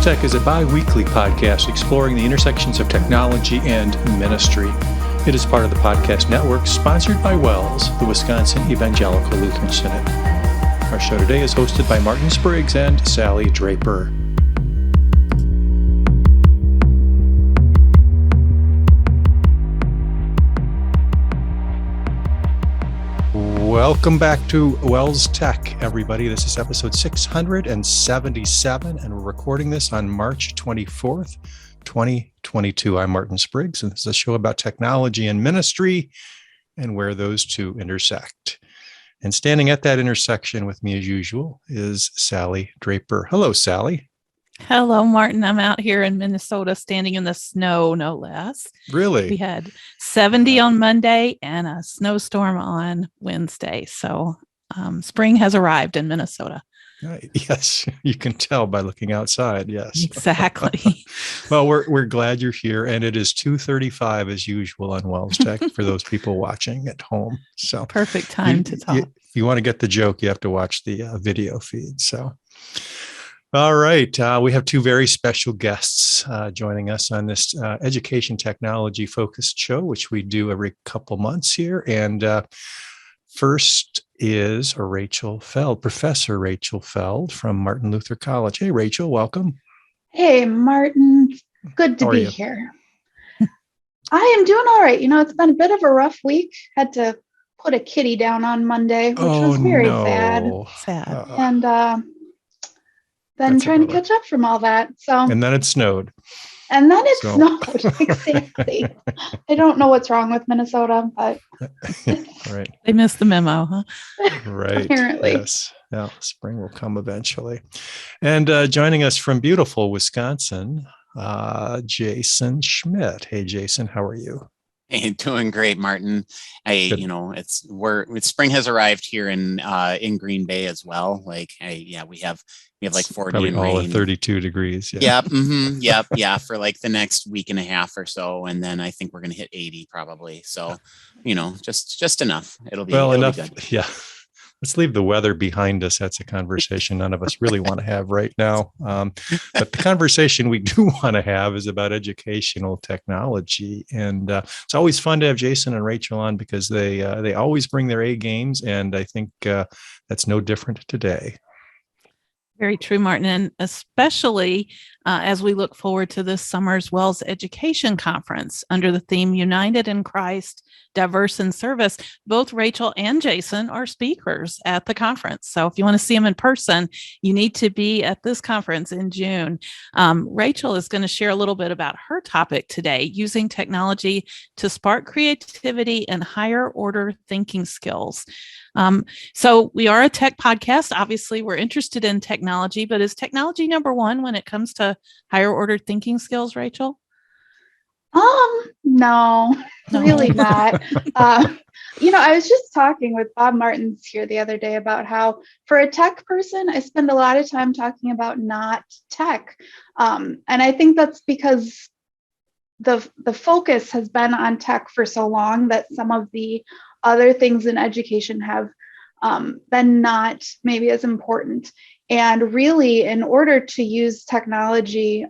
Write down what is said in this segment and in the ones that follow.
WELSTech is a bi-weekly podcast exploring the intersections of technology and ministry. It is part of the podcast network sponsored by WELS, the Wisconsin Evangelical Lutheran Synod. Our show today is hosted by Martin Spriggs and Sally Draper. Welcome back to WELSTech, everybody. This is episode 677, and we're recording this on March 24th, 2022. I'm Martin Spriggs, and this is a show about technology and ministry and where those two intersect. And standing at that intersection with me, as usual, is Sally Draper. Hello, Sally. Hello, Martin. I'm out here in Minnesota standing in the snow, no less. Really? We had 70 on Monday and a snowstorm on Wednesday. So spring has arrived in Minnesota. Yes, you can tell by looking outside. Yes, exactly. Well, we're glad you're here, and it is 2:35 as usual on WELSTech for those people watching at home. So perfect time to talk. If you want to get the joke, you have to watch the video feed. So. All right. We have two very special guests joining us on this education technology focused show, which we do every couple months here. And first is Rachel Feld, Professor Rachel Feld from Martin Luther College. Hey, Rachel, welcome. Hey, Martin. Good to be here. I am doing all right. You know, it's been a bit of a rough week. Had to put a kitty down on Monday, which was very sad. And then trying to catch up from all that. And then it snowed. Snowed. Exactly. I don't know what's wrong with Minnesota, but right. They missed the memo, huh? Right. Apparently. Yes. Yeah. Spring will come eventually. And joining us from beautiful Wisconsin, Jason Schmidt. Hey, Jason, how are you? Hey, doing great, Martin. Spring has arrived here in Green Bay as well. We have like 40 probably and all rain. at 32 degrees. Yeah. Yep. For like the next week and a half or so, and then I think we're going to hit 80 probably. So, just enough. It'll be enough. Good. Yeah. Let's leave the weather behind us. That's a conversation none of us really want to have right now. But the conversation we do want to have is about educational technology. And it's always fun to have Jason and Rachel on because they always bring their A games. And I think that's no different today. Very true, Martin, and especially as we look forward to this summer's WELS Education Conference under the theme United in Christ, Diverse in Service. Both Rachel and Jason are speakers at the conference. So if you want to see them in person, you need to be at this conference in June. Rachel is going to share a little bit about her topic today, using technology to spark creativity and higher order thinking skills. So we are a tech podcast. Obviously, we're interested in technology, but is technology number one when it comes to higher order thinking skills, Rachel? No, really not. I was just talking with Bob Martins here the other day about how for a tech person, I spend a lot of time talking about not tech. And I think that's because the focus has been on tech for so long that some of the other things in education have been not maybe as important. And really, in order to use technology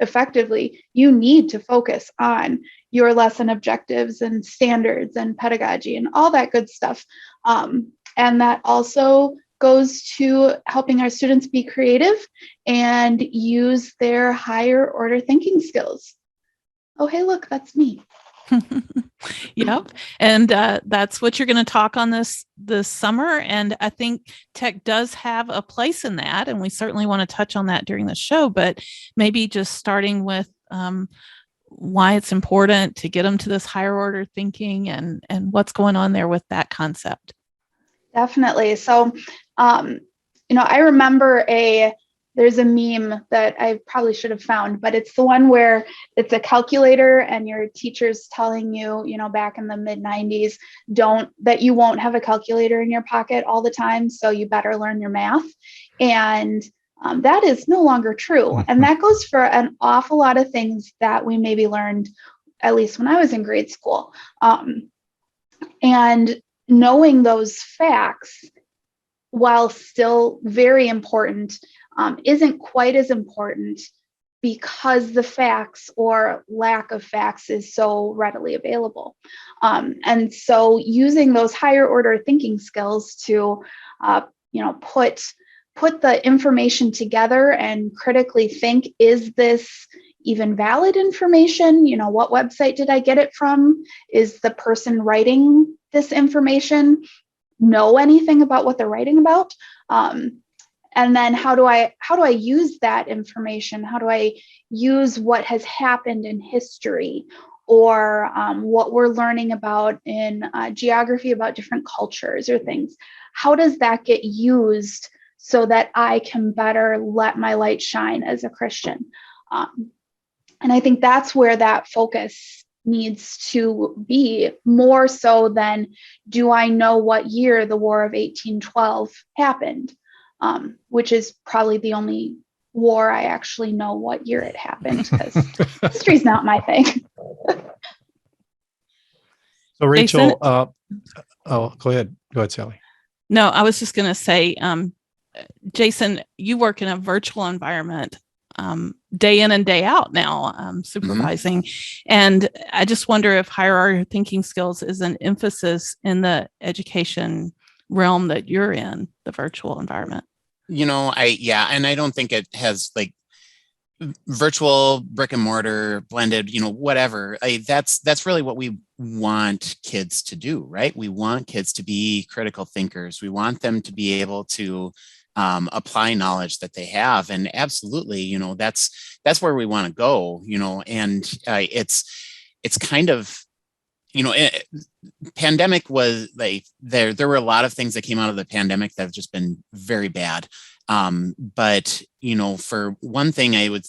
effectively, you need to focus on your lesson objectives and standards and pedagogy and all that good stuff. And that also goes to helping our students be creative and use their higher order thinking skills. Oh, hey, look, that's me. Yep. And that's what you're going to talk on this summer. And I think tech does have a place in that. And we certainly want to touch on that during the show, but maybe just starting with why it's important to get them to this higher order thinking and what's going on there with that concept. Definitely. So, I remember there's a meme that I probably should have found, but it's the one where it's a calculator and your teacher's telling you, back in the mid 90s, that you won't have a calculator in your pocket all the time. So you better learn your math. And that is no longer true. And that goes for an awful lot of things that we maybe learned, at least when I was in grade school. And knowing those facts, while still very important, isn't quite as important because the facts or lack of facts is so readily available. And so using those higher order thinking skills to, put the information together and critically think, is this even valid information? What website did I get it from? Is the person writing this information know anything about what they're writing about? And then how do I use that information? How do I use what has happened in history, or what we're learning about in geography about different cultures or things? How does that get used so that I can better let my light shine as a Christian? And I think that's where that focus needs to be, more so than, do I know what year the War of 1812 happened? Which is probably the only war I actually know what year it happened, because history's not my thing. So Rachel, Jason? Go ahead, Sally. No, I was just going to say, Jason, you work in a virtual environment day in and day out now, supervising. And I just wonder if higher order thinking skills is an emphasis in the education realm that you're in, the virtual environment. And I don't think it has like virtual, brick and mortar, blended, whatever. That's really what we want kids to do, right? We want kids to be critical thinkers. We want them to be able to apply knowledge that they have. And absolutely, that's where we want to go, and it's kind of, pandemic was like, there were a lot of things that came out of the pandemic that have just been very bad. But, for one thing, I would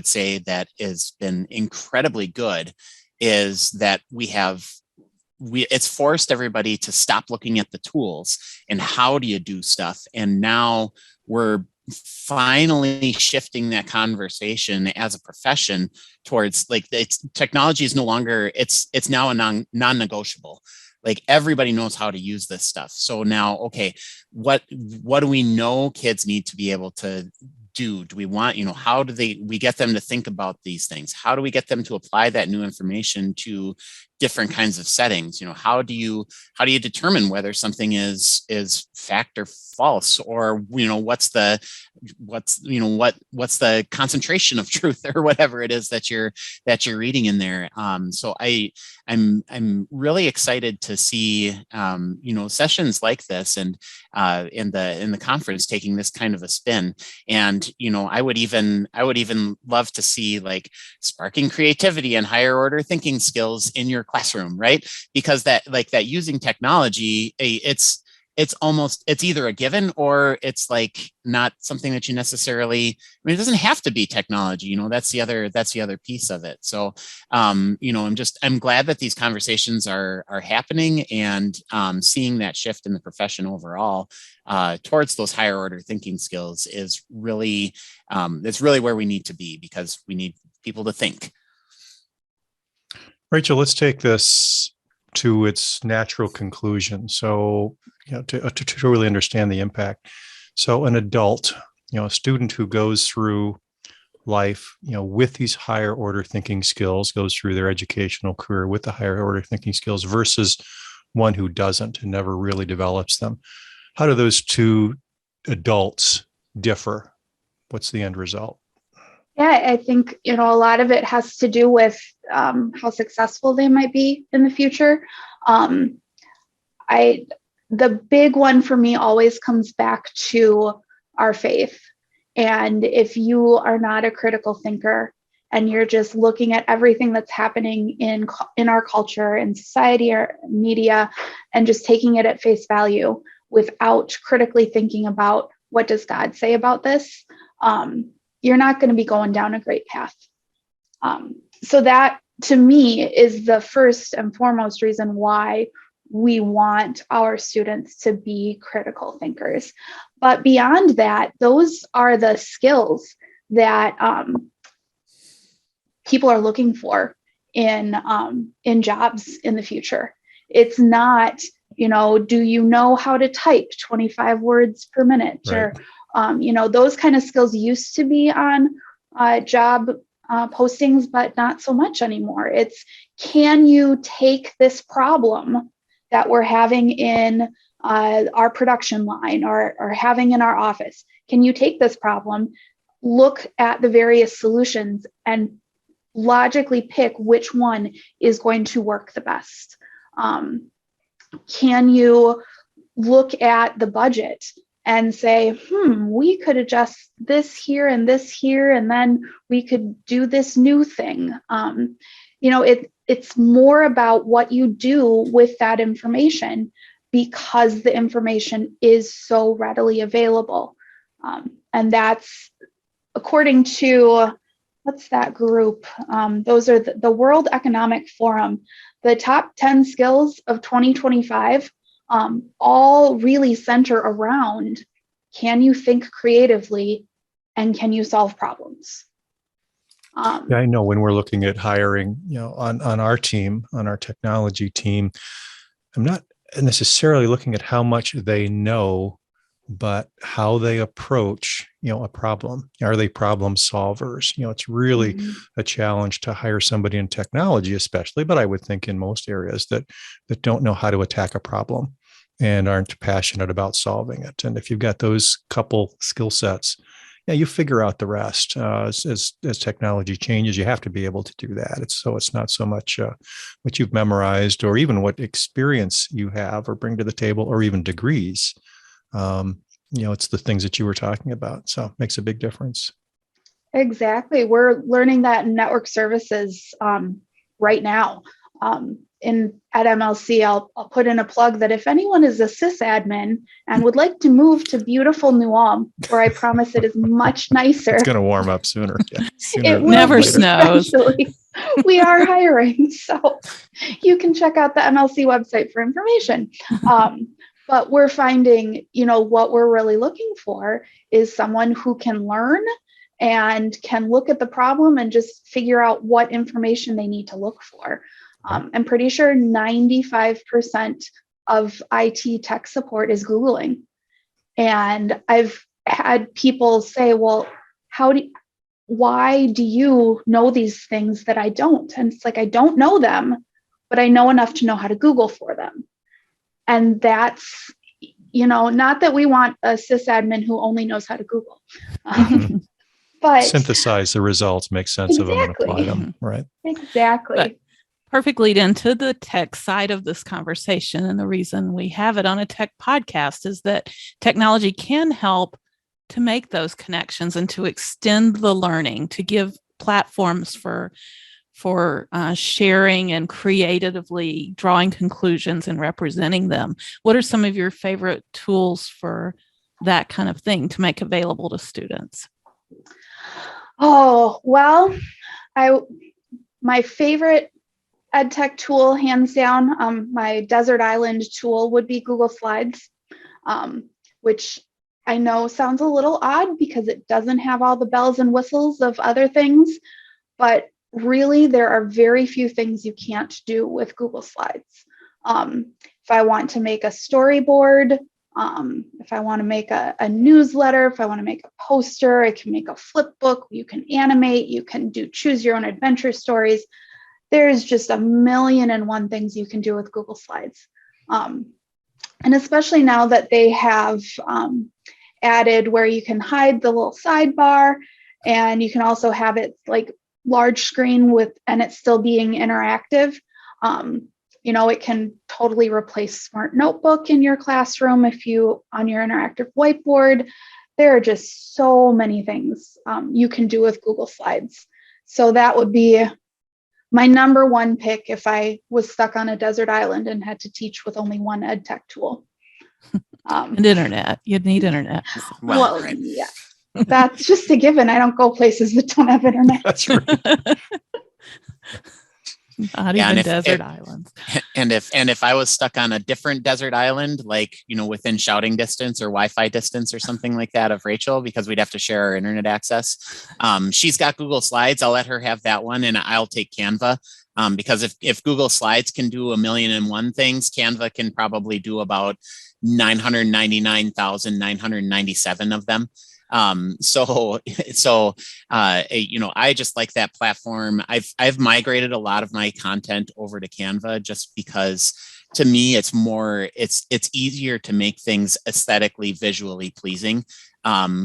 say that has been incredibly good is that it's forced everybody to stop looking at the tools and how do you do stuff. And now we're finally shifting that conversation as a profession towards like technology is no longer, it's now a non-negotiable. Like everybody knows how to use this stuff. So now, okay, what do we know kids need to be able to do? Do we want, how do we get them to think about these things? How do we get them to apply that new information to different kinds of settings? How do you determine whether something is fact or false, or what's the concentration of truth or whatever it is that you're reading in there. So I'm really excited to see sessions like this and in the conference taking this kind of a spin. And I would even love to see like sparking creativity and higher order thinking skills in your classroom, right? Because that using technology, it's either a given or it's like not something that you necessarily, it doesn't have to be technology, that's the other piece of it. So, I'm glad that these conversations are happening, and seeing that shift in the profession overall towards those higher order thinking skills is really, it's really where we need to be, because we need people to think. Rachel, let's take this to its natural conclusion. So, to really understand the impact. So an adult, a student who goes through life, with these higher order thinking skills, goes through their educational career with the higher order thinking skills versus one who doesn't and never really develops them. How do those two adults differ? What's the end result? Yeah, I think, a lot of it has to do with how successful they might be in the future. The big one for me always comes back to our faith. And if you are not a critical thinker and you're just looking at everything that's happening in our culture, in society or media, and just taking it at face value without critically thinking about what does God say about this, you're not going to be going down a great path. So that, to me, is the first and foremost reason why we want our students to be critical thinkers. But beyond that, those are the skills that people are looking for in jobs in the future. It's not, do you know how to type 25 words per minute? Right. Or, those kind of skills used to be on job postings, but not so much anymore. It's, can you take this problem that we're having in our production line or having in our office? Can you take this problem, look at the various solutions, and logically pick which one is going to work the best? Can you look at the budget and say, we could adjust this here, and then we could do this new thing? It's more about what you do with that information, because the information is so readily available. And that's according to, what's that group? Those are the World Economic Forum. The top 10 skills of 2025 all really center around, can you think creatively and can you solve problems? Yeah, I know when we're looking at hiring, on our team, on our technology team, I'm not necessarily looking at how much they know, but how they approach, a problem. Are they problem solvers? It's really a challenge to hire somebody in technology, especially, but I would think in most areas that don't know how to attack a problem and aren't passionate about solving it. And if you've got those couple skill sets, you figure out the rest. As technology changes, you have to be able to do that. It's not so much what you've memorized or even what experience you have or bring to the table, or even degrees. It's the things that you were talking about. So it makes a big difference. Exactly. We're learning that in network services right now. At MLC, I'll put in a plug that if anyone is a sysadmin and would like to move to beautiful New Ulm, where I promise it is much nicer. It's going to warm up sooner. Yeah, It never snows. We are hiring, so you can check out the MLC website for information. But we're finding, what we're really looking for is someone who can learn and can look at the problem and just figure out what information they need to look for. I'm pretty sure 95% of IT tech support is Googling. And I've had people say, well, why do you know these things that I don't? And it's like, I don't know them, but I know enough to know how to Google for them. And that's, not that we want a sysadmin who only knows how to Google. But synthesize the results, make sense of them, and apply them. Right. Exactly. But perfect lead into the tech side of this conversation. And the reason we have it on a tech podcast is that technology can help to make those connections and to extend the learning, to give platforms for sharing and creatively drawing conclusions and representing them. What are some of your favorite tools for that kind of thing to make available to students? Oh, well, my favorite EdTech tool, hands down, my desert island tool would be Google Slides, which I know sounds a little odd because it doesn't have all the bells and whistles of other things, but really there are very few things you can't do with Google Slides. If I want to make a storyboard, if I want to make a newsletter, if I want to make a poster, I can make a flip book, you can animate, you can do choose your own adventure stories. There's just a million and one things you can do with Google Slides. And especially now that they have added where you can hide the little sidebar, and you can also have it like large screen and it's still being interactive. It can totally replace Smart Notebook in your classroom on your interactive whiteboard. There are just so many things you can do with Google Slides. So that would be my number one pick if I was stuck on a desert island and had to teach with only one ed tech tool. And internet. You'd need internet. Well, right. Yeah, that's just a given. I don't go places that don't have internet. That's right. Not even desert islands. And if I was stuck on a different desert island, like, within shouting distance or Wi-Fi distance or something like that of Rachel, because we'd have to share our internet access. She's got Google Slides. I'll let her have that one, and I'll take Canva. Because if Google Slides can do 1,000,001 things, Canva can probably do about 999,997 of them. I just like that platform. I've migrated a lot of my content over to Canva just because to me it's easier to make things aesthetically, visually pleasing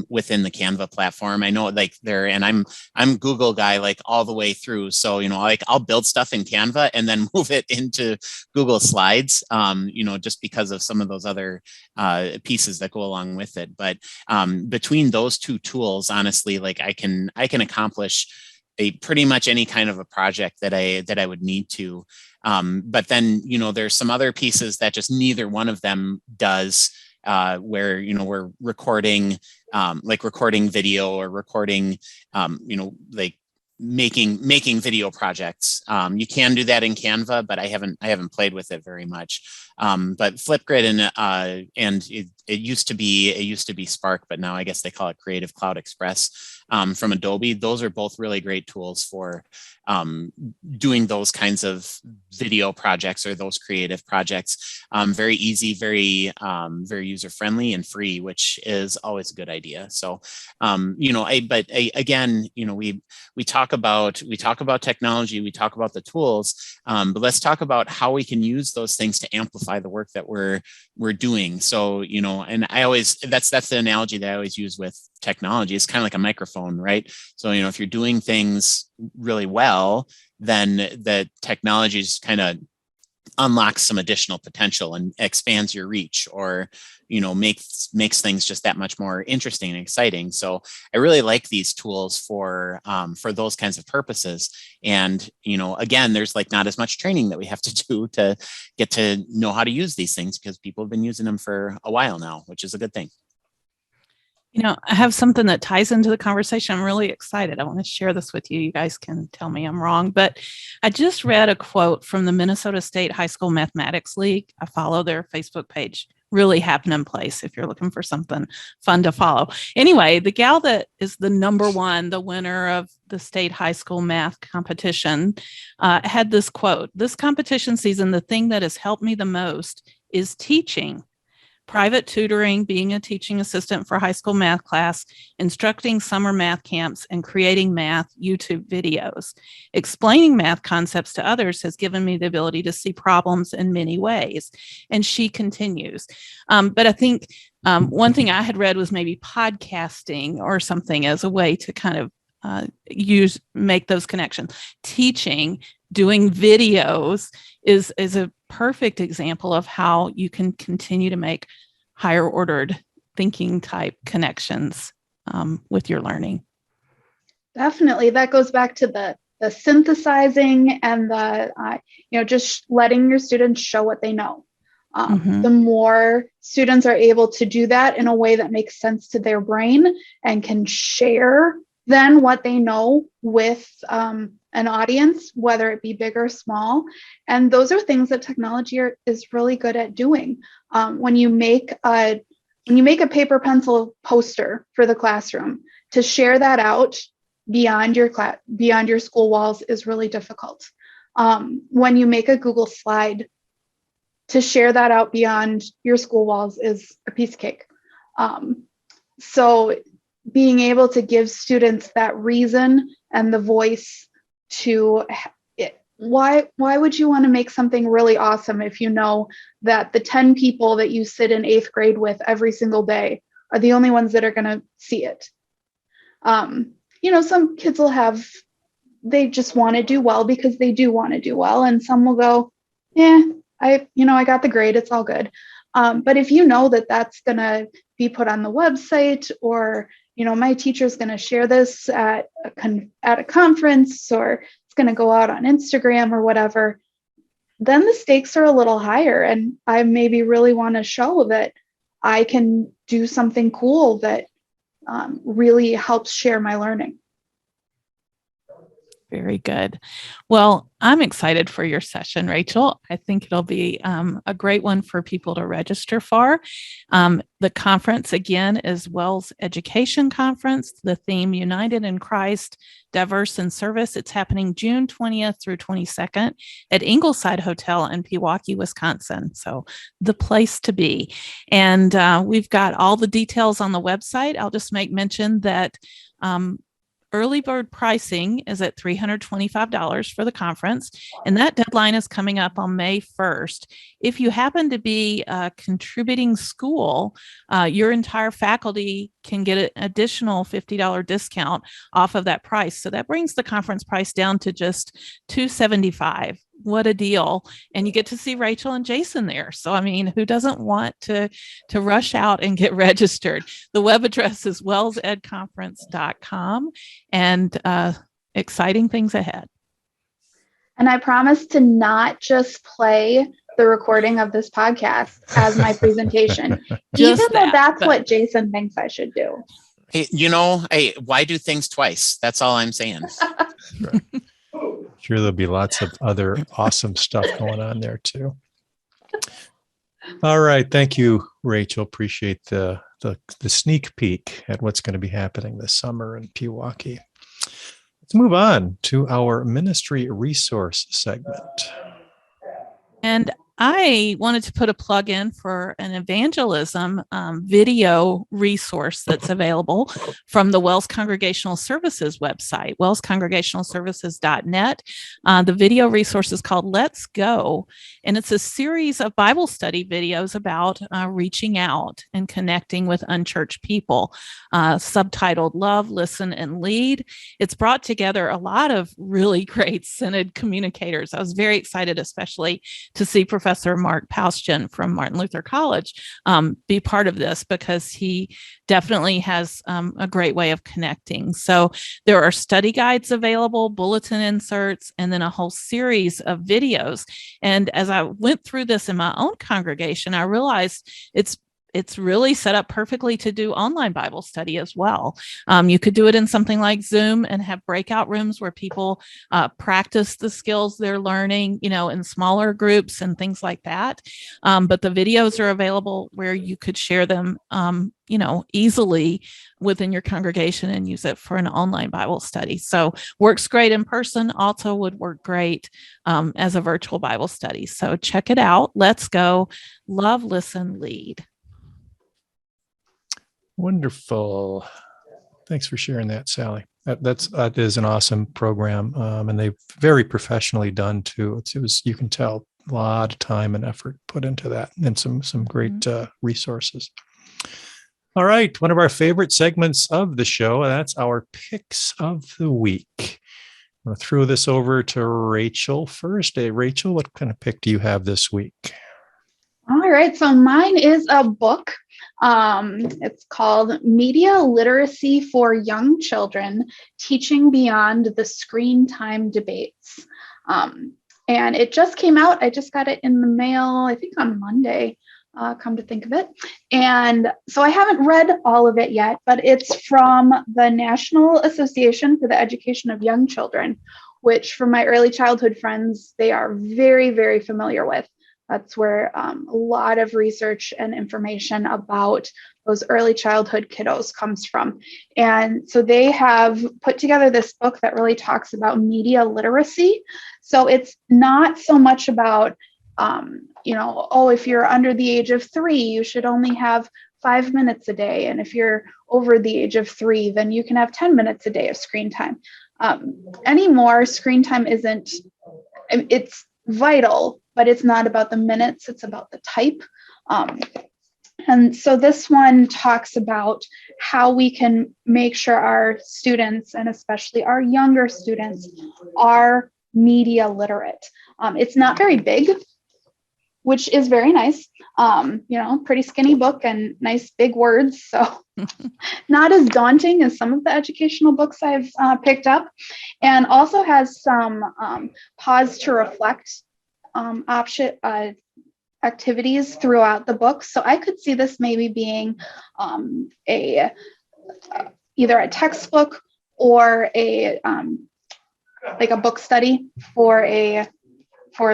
within the Canva platform. I know and I'm Google guy like all the way through. So, like I'll build stuff in Canva and then move it into Google Slides, just because of some of those other pieces that go along with it. But between those two tools, honestly, like I can accomplish pretty much any kind of a project that I would need to. But then, there's some other pieces that just neither one of them does. Where we're recording recording video or recording like making video projects. You can do that in Canva, but I haven't played with it very much. But Flipgrid and it used to be Spark, but now I guess they call it Creative Cloud Express from Adobe. Those are both really great tools for doing those kinds of video projects or those creative projects. Very easy, very user friendly and free, which is always a good idea. So, again, we talk about technology, we talk about the tools, but let's talk about how we can use those things to amplify the work that we're doing. So, and that's the analogy that I always use with technology. It's kind of like a microphone, right? So, if you're doing things really well, then the technology just kind of unlocks some additional potential and expands your reach, or makes things just that much more interesting and exciting. So I really like these tools for those kinds of purposes. And again, there's like not as much training that we have to do to get to know how to use these things, because people have been using them for a while now, which is a good thing. I have something that ties into the conversation. I'm really excited. I want to share this with you. You guys can tell me I'm wrong, but I just read a quote from the Minnesota State High School Mathematics League. I follow their Facebook page. Really happening place if you're looking for something fun to follow. Anyway, the gal that is the number one, the winner of the state high school math competition, had this quote: "This competition season, the thing that has helped me the most is teaching. Private tutoring, being a teaching assistant for a high school math class, instructing summer math camps, and creating math YouTube videos. Explaining math concepts to others has given me the ability to see problems in many ways." And she continues. But I think one thing I had read was maybe podcasting or something as a way to kind of make those connections. Teaching, doing videos is a perfect example of how you can continue to make higher ordered thinking type connections with your learning. Definitely. That goes back to the synthesizing and the, just letting your students show what they know. The more students are able to do that in a way that makes sense to their brain and can share then what they know with an audience, whether it be big or small. And those are things that technology is really good at doing. When you make a paper pencil poster for the classroom, to share that out beyond your school walls is really difficult. When you make a Google slide, to share that out beyond your school walls is a piece of cake. So being able to give students that reason and the voice to it. Why would you want to make something really awesome if you know that the 10 people that you sit in 8th grade with every single day are the only ones that are going to see it? Some kids they just want to do well because they do want to do well. And some will go, I got the grade, it's all good. But if you know that that's going to be put on the website, or my teacher's going to share this at a conference, or it's going to go out on Instagram or whatever, then the stakes are a little higher. And I maybe really want to show that I can do something cool that really helps share my learning. Very good. Well, I'm excited for your session, Rachel. I think it'll be a great one for people to register for. The conference, again, is WELS Education Conference. The theme, United in Christ, Diverse in Service. It's happening June 20th through 22nd at Ingleside Hotel in Pewaukee, Wisconsin. So the place to be. And we've got all the details on the website. I'll just make mention that early bird pricing is at $325 for the conference, and that deadline is coming up on May 1st. If you happen to be a contributing school, your entire faculty can get an additional $50 discount off of that price. So that brings the conference price down to just $275. What a deal. And you get to see Rachel and Jason there. So, I mean, who doesn't want to rush out and get registered? The web address is welsedconference.com, and exciting things ahead. And I promise to not just play the recording of this podcast as my presentation, even though that's what Jason thinks I should do. Hey, why do things twice? That's all I'm saying. Right. Sure, there'll be lots of other awesome stuff going on there too. All right, thank you, Rachel. Appreciate the sneak peek at what's going to be happening this summer in Pewaukee. Let's move on to our ministry resource segment. And I wanted to put a plug in for an evangelism video resource that's available from the WELS Congregational Services website, welscongregationalservices.net. The video resource is called Let's Go, and it's a series of Bible study videos about reaching out and connecting with unchurched people, subtitled Love, Listen, and Lead. It's brought together a lot of really great synod communicators. I was very excited, especially to see Professor Mark Paustian from Martin Luther College be part of this, because he definitely has a great way of connecting. So there are study guides available, bulletin inserts, and then a whole series of videos. And as I went through this in my own congregation, I realized it's really set up perfectly to do online Bible study as well. You could do it in something like Zoom and have breakout rooms where people practice the skills they're learning, in smaller groups and things like that. But the videos are available where you could share them, easily within your congregation and use it for an online Bible study. So works great in person, also would work great as a virtual Bible study. So check it out. Let's go. Love, listen, lead. Wonderful. Thanks for sharing that, Sally. That is an awesome program, and they've very professionally done too. It was, you can tell, a lot of time and effort put into that, and some great resources. All right, one of our favorite segments of the show, that's our picks of the week. I'm going to throw this over to Rachel first. Hey, Rachel, what kind of pick do you have this week? All right, so mine is a book. It's called Media Literacy for Young Children, Teaching Beyond the Screen Time Debates. And it just came out. I just got it in the mail, I think on Monday, come to think of it. And so I haven't read all of it yet, but it's from the National Association for the Education of Young Children, which for my early childhood friends, they are very, very familiar with. That's where a lot of research and information about those early childhood kiddos comes from. And so they have put together this book that really talks about media literacy. So it's not so much about, if you're under the age of 3, you should only have 5 minutes a day. And if you're over the age of 3, then you can have 10 minutes a day of screen time. Anymore, screen time it's vital, but it's not about the minutes, it's about the type. And so this one talks about how we can make sure our students, and especially our younger students, are media literate. It's not very big, which is very nice. Pretty skinny book and nice big words. So not as daunting as some of the educational books I've picked up, and also has some pause to reflect activities throughout the book. So I could see this maybe being either a textbook or a like a book study for a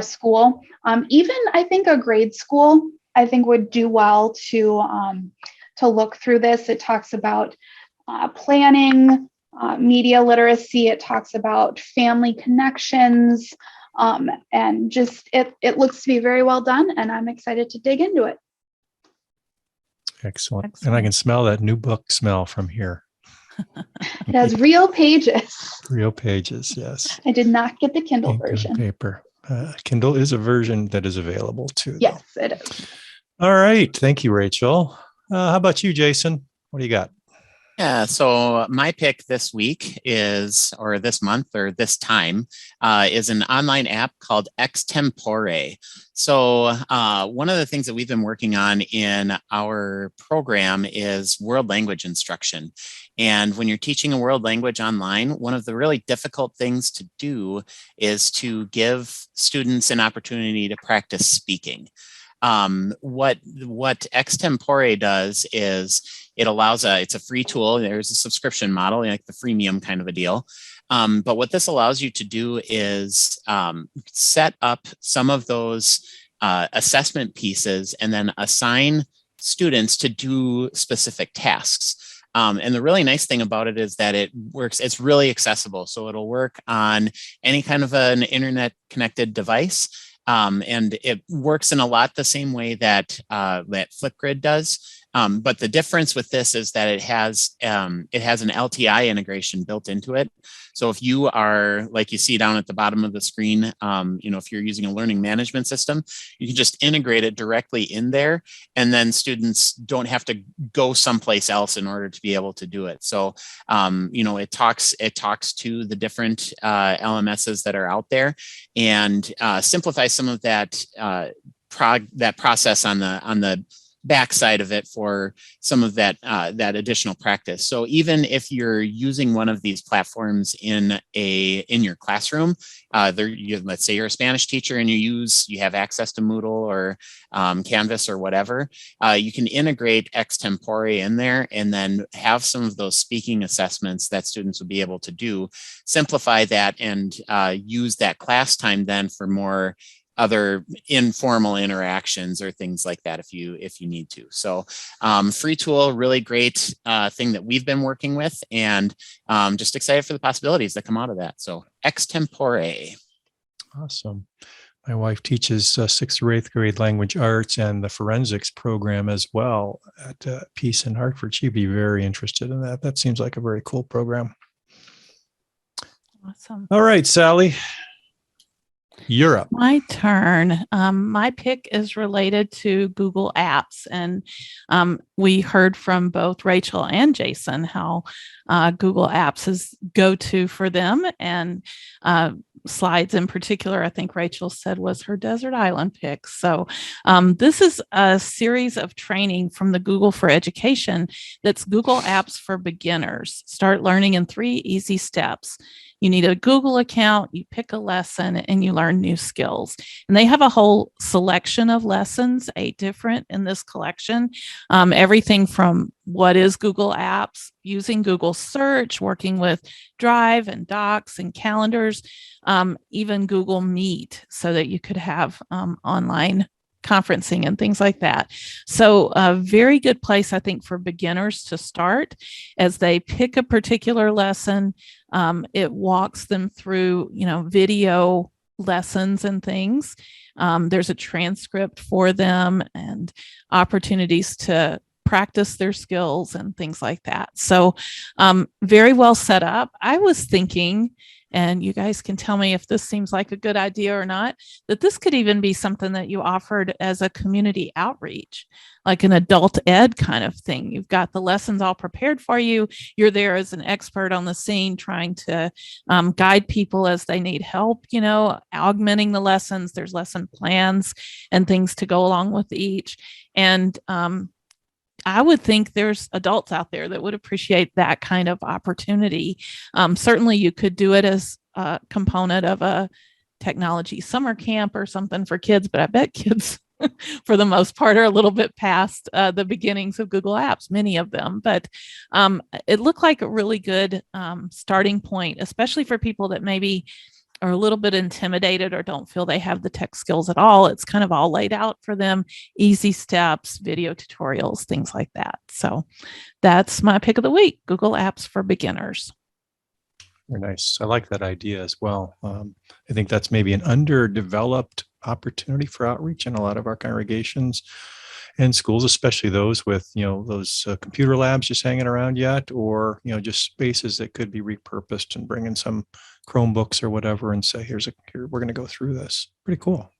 school. Even I think a grade school, I think would do well to look through this. It talks about planning, media literacy. It talks about family connections, and just it looks to be very well done, and I'm excited to dig into it. Excellent. And I can smell that new book smell from here. It has real pages. Real pages, yes. I did not get the Kindle Ink and version. paper. Kindle is a version that is available too. Yes, it is. All right. Thank you, Rachel. How about you, Jason? What do you got? Yeah, so my pick this week is, or this month, or this time, is an online app called Extempore. So one of the things that we've been working on in our program is world language instruction. And when you're teaching a world language online, one of the really difficult things to do is to give students an opportunity to practice speaking. What Extempore does is it allows it's a free tool. There's a subscription model, like the freemium kind of a deal. But what this allows you to do is set up some of those assessment pieces and then assign students to do specific tasks. And the really nice thing about it is that it works, it's really accessible. So it'll work on any kind of an internet connected device. And it works in a lot the same way that Flipgrid does. But the difference with this is that it has an LTI integration built into it. So if you are, like you see down at the bottom of the screen, if you're using a learning management system, you can just integrate it directly in there, and then students don't have to go someplace else in order to be able to do it. So, it talks to the different LMSs that are out there and simplifies some of that process on the backside of it for some of that additional practice. So even if you're using one of these platforms in your classroom, let's say you're a Spanish teacher and you have access to Moodle or Canvas or whatever, you can integrate Extempore in there and then have some of those speaking assessments that students will be able to do, simplify that, and use that class time then for more other informal interactions or things like that if you need to. So free tool, really great thing that we've been working with, and just excited for the possibilities that come out of that. So Extempore. Awesome. My wife teaches 6th or 8th grade language arts and the forensics program as well at Peace in Hartford. She'd be very interested in that. That seems like a very cool program. Awesome. All right, Sally. Europe. My turn. My pick is related to Google Apps. And we heard from both Rachel and Jason how Google Apps is go-to for them. And Slides in particular, I think Rachel said was her desert island pick. So this is a series of training from the Google for Education that's Google Apps for Beginners. Start learning in 3 easy steps. You need a Google account, you pick a lesson, and you learn new skills. And they have a whole selection of lessons, 8 different in this collection. Everything from what is Google Apps, using Google Search, working with Drive and Docs and calendars, even Google Meet, so that you could have online conferencing and things like that. So a very good place, I think, for beginners to start as they pick a particular lesson. It walks them through, video lessons and things. There's a transcript for them and opportunities to practice their skills and things like that. So very well set up. I was thinking, and you guys can tell me if this seems like a good idea or not, that this could even be something that you offered as a community outreach, like an adult ed kind of thing. You've got the lessons all prepared for you. You're there as an expert on the scene trying to guide people as they need help, augmenting the lessons. There's lesson plans and things to go along with each. And I would think there's adults out there that would appreciate that kind of opportunity. Certainly you could do it as a component of a technology summer camp or something for kids, but I bet kids for the most part, are a little bit past the beginnings of Google Apps, many of them. But it looked like a really good starting point, especially for people that maybe are a little bit intimidated or don't feel they have the tech skills at all. It's kind of all laid out for them, easy steps, video tutorials, things like that. So that's my pick of the week, Google Apps for Beginners. Very nice. I like that idea as well. I think that's maybe an underdeveloped opportunity for outreach in a lot of our congregations and schools, especially those with, those computer labs just hanging around yet, or, just spaces that could be repurposed and bring in some Chromebooks or whatever and say, here, we're going to go through this. Pretty cool.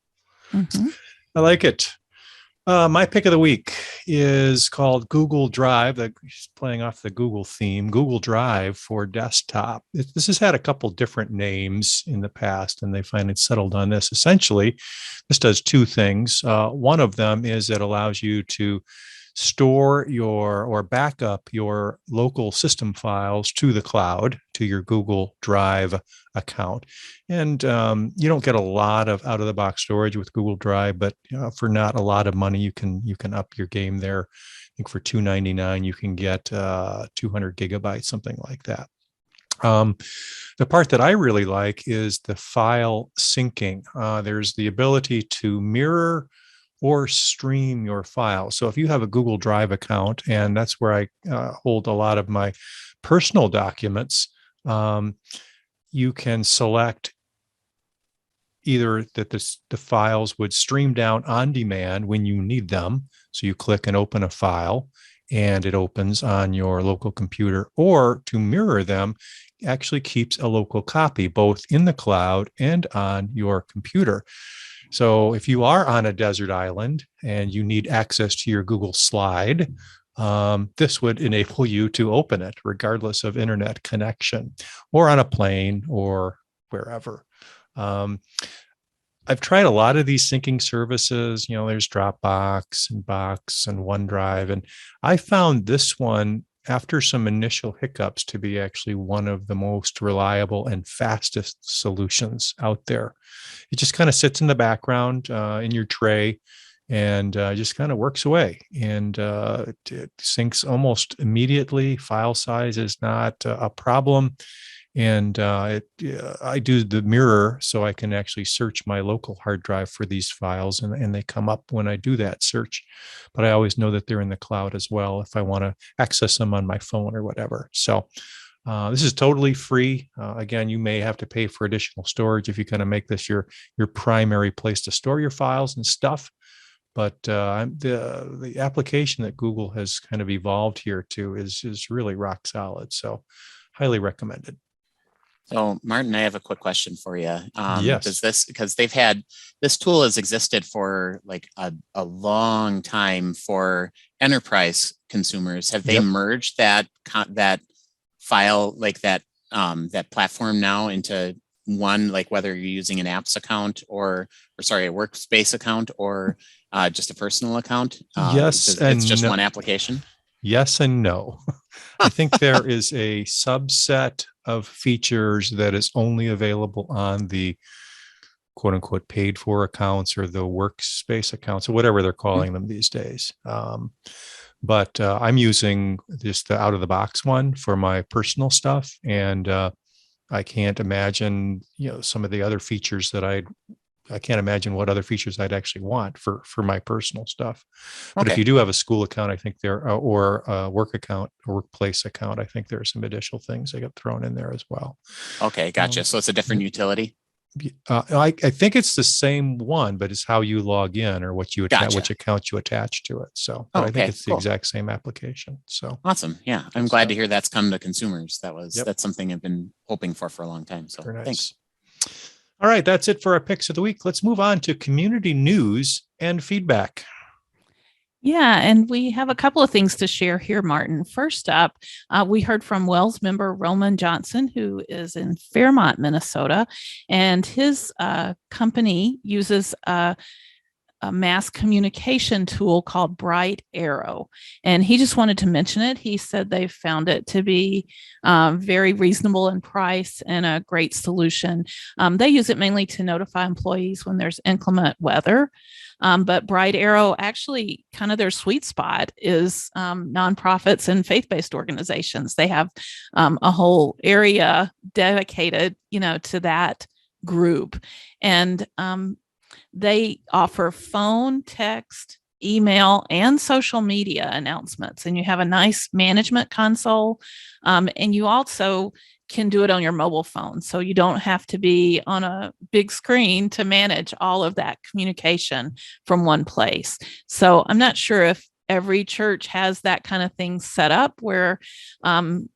Mm-hmm. I like it. My pick of the week is called Google Drive, playing off the Google theme, Google Drive for desktop. This has had a couple different names in the past, and they finally settled on this. Essentially, this does two things. One of them is it allows you to store or back up your local system files to the cloud, to your Google Drive account. And you don't get a lot of out-of-the-box storage with Google Drive, but for not a lot of money, you can up your game there. I think for $2.99, you can get 200 gigabytes, something like that. The part that I really like is the file syncing. There's the ability to mirror or stream your files. So if you have a Google Drive account, and that's where I hold a lot of my personal documents, you can select either that the files would stream down on demand when you need them. So you click and open a file and it opens on your local computer, or to mirror them, actually keeps a local copy both in the cloud and on your computer. So if you are on a desert island and you need access to your Google Slide, this would enable you to open it regardless of internet connection, or on a plane or wherever. I've tried a lot of these syncing services. There's Dropbox and Box and OneDrive, and I found this one, after some initial hiccups, to be actually one of the most reliable and fastest solutions out there. It just kind of sits in the background in your tray and just kind of works away. And it syncs almost immediately. File size is not a problem. And I do the mirror so I can actually search my local hard drive for these files, and they come up when I do that search. But I always know that they're in the cloud as well if I want to access them on my phone or whatever. So this is totally free. Again, you may have to pay for additional storage if you kind of make this your primary place to store your files and stuff. But the application that Google has kind of evolved here to is really rock solid. So highly recommended. So Martin, I have a quick question for you. Yes. Because this tool has existed for like a long time for enterprise consumers. Have they merged that file, like that platform now into one, like whether you're using an apps account or a workspace account or just a personal account? Yes. It's just one application? Yes and no. I think there is a subset of features that is only available on the quote unquote paid for accounts or the workspace accounts or whatever they're calling them these days. But I'm using just the out of the box one for my personal stuff. And I can't imagine, some of the other features that I can't imagine what other features I'd actually want for my personal stuff. But if you do have a school account, I think or a work account or workplace account, I think there are some additional things that get thrown in there as well. Okay, gotcha. So it's a different utility? I think it's the same one, but it's how you log in or what you which account you attach to it. So I think it's the exact same application. So awesome. Yeah, I'm glad to hear that's come to consumers. That's something I've been hoping for a long time. So nice. Thanks. All right, that's it for our picks of the week. Let's move on to community news and feedback. Yeah, and we have a couple of things to share here, Martin. First up, we heard from WELS member Roman Johnson, who is in Fairmont, Minnesota, and his company uses a a mass communication tool called Bright Arrow. And he just wanted to mention it. He said they found it to be very reasonable in price and a great solution. They use it mainly to notify employees when there's inclement weather. But Bright Arrow, actually, kind of their sweet spot is nonprofits and faith-based organizations. They have a whole area dedicated, to that group. And they offer phone, text, email, and social media announcements. And you have a nice management console. And you also can do it on your mobile phone. So you don't have to be on a big screen to manage all of that communication from one place. So I'm not sure if every church has that kind of thing set up where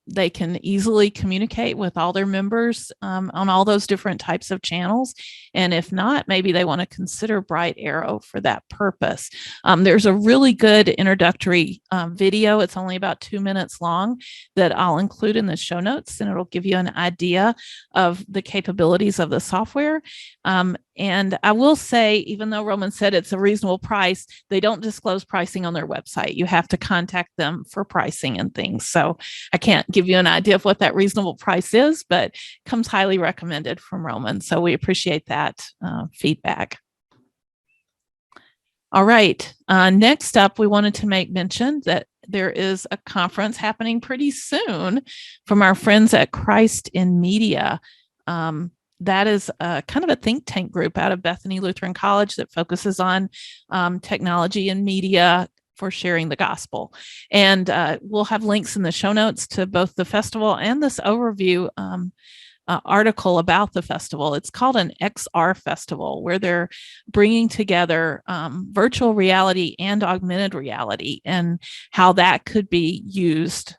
they can easily communicate with all their members on all those different types of channels. And if not, maybe they want to consider Bright Arrow for that purpose. There's a really good introductory video. It's only about 2 minutes long that I'll include in the show notes, and it'll give you an idea of the capabilities of the software. And I will say, even though Roman said it's a reasonable price, they don't disclose pricing on their website. You have to contact them for pricing and things. So I can't give you an idea of what that reasonable price is, but comes highly recommended from Roman. So we appreciate that feedback. All right. Next up, we wanted to make mention that there is a conference happening pretty soon from our friends at Christ in Media. That is kind of a think tank group out of Bethany Lutheran College that focuses on technology and media for sharing the gospel. And we'll have links in the show notes to both the festival and this overview article about the festival. It's called an XR festival, where they're bringing together virtual reality and augmented reality and how that could be used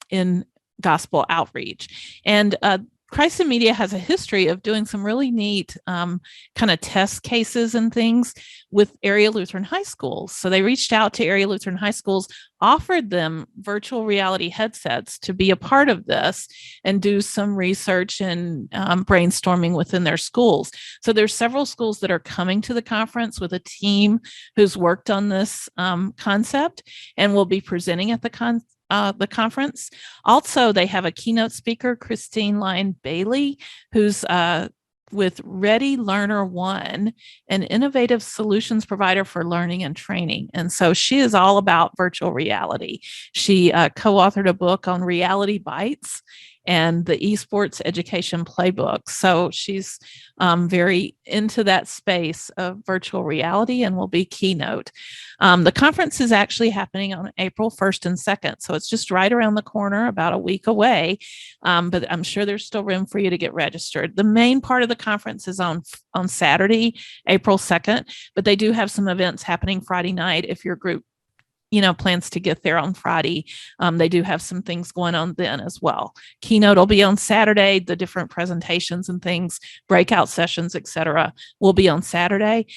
in gospel outreach. And Christ in Media has a history of doing some really neat kind of test cases and things with area Lutheran high schools. So they reached out to area Lutheran high schools, offered them virtual reality headsets to be a part of this and do some research and brainstorming within their schools. So there's several schools that are coming to the conference with a team who's worked on this concept and will be presenting at the conference. Also, they have a keynote speaker, Christine Lyon Bailey, who's with Ready Learner One, an innovative solutions provider for learning and training. And so she is all about virtual reality. She co-authored a book on Reality Bites and the esports education playbook. So she's very into that space of virtual reality and will be keynote. The conference is actually happening on April 1st and 2nd. So it's just right around the corner, about a week away. But I'm sure there's still room for you to get registered. The main part of the conference is on Saturday, April 2nd, but they do have some events happening Friday night if your group plans to get there on Friday. They do have some things going on then as well. Keynote will be on Saturday. The different presentations and things, breakout sessions, etc., will be on Saturday.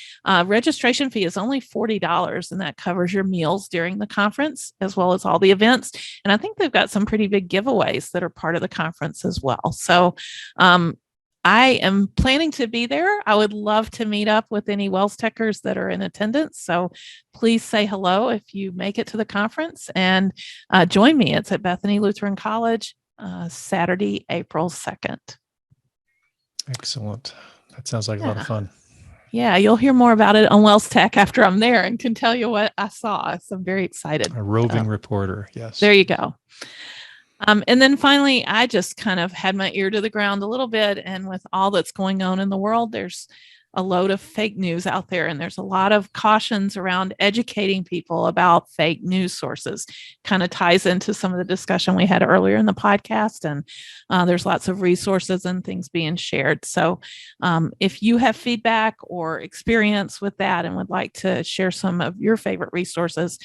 Registration fee is only $40, and that covers your meals during the conference as well as all the events. And I think they've got some pretty big giveaways that are part of the conference as well. So I am planning to be there. I would love to meet up with any WELSTechers that are in attendance. So please say hello if you make it to the conference and join me. It's at Bethany Lutheran College, Saturday, April 2nd. Excellent. That sounds like a lot of fun. Yeah, you'll hear more about it on WELSTech after I'm there and can tell you what I saw. So I'm very excited. A roving reporter. Yes. There you go. And then finally, I just kind of had my ear to the ground a little bit. And with all that's going on in the world, there's a load of fake news out there. And there's a lot of cautions around educating people about fake news sources. Kind of ties into some of the discussion we had earlier in the podcast. And there's lots of resources and things being shared. So if you have feedback or experience with that and would like to share some of your favorite resources,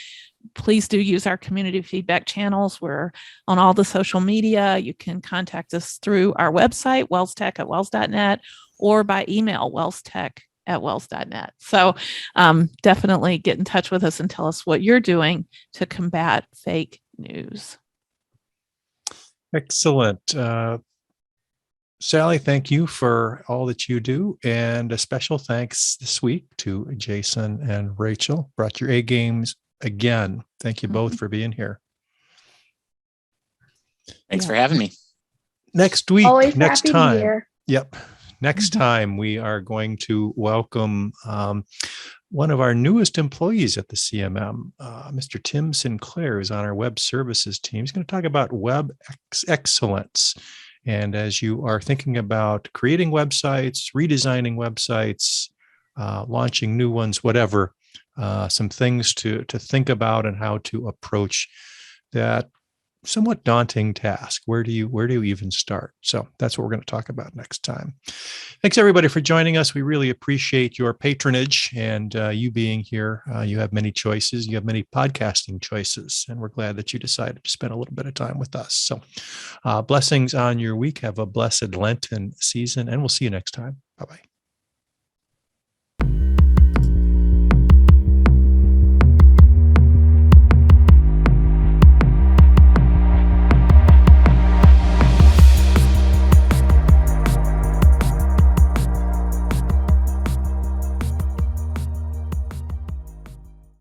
please do use our community feedback channels. We're on all the social media. You can contact us through our website, WELSTech@WELS.net, or by email, WELSTech@WELS.net. So definitely get in touch with us and tell us what you're doing to combat fake news. Excellent. Sally, thank you for all that you do. And a special thanks this week to Jason and Rachel. Brought your A games again. Thank you both for being here. Thanks for having me. Next week, Always next happy to be time. here. Yep. Next time, we are going to welcome one of our newest employees at the CMM, Mr. Tim Sinclair, is on our web services team. He's going to talk about web excellence. And as you are thinking about creating websites, redesigning websites, launching new ones, whatever, some things to think about and how to approach that somewhat daunting task. Where do you even start? So that's what we're going to talk about next time. Thanks everybody for joining us. We really appreciate your patronage and you being here. You have many choices. You have many podcasting choices, and we're glad that you decided to spend a little bit of time with us. So blessings on your week. Have a blessed Lenten season, and we'll see you next time. Bye-bye.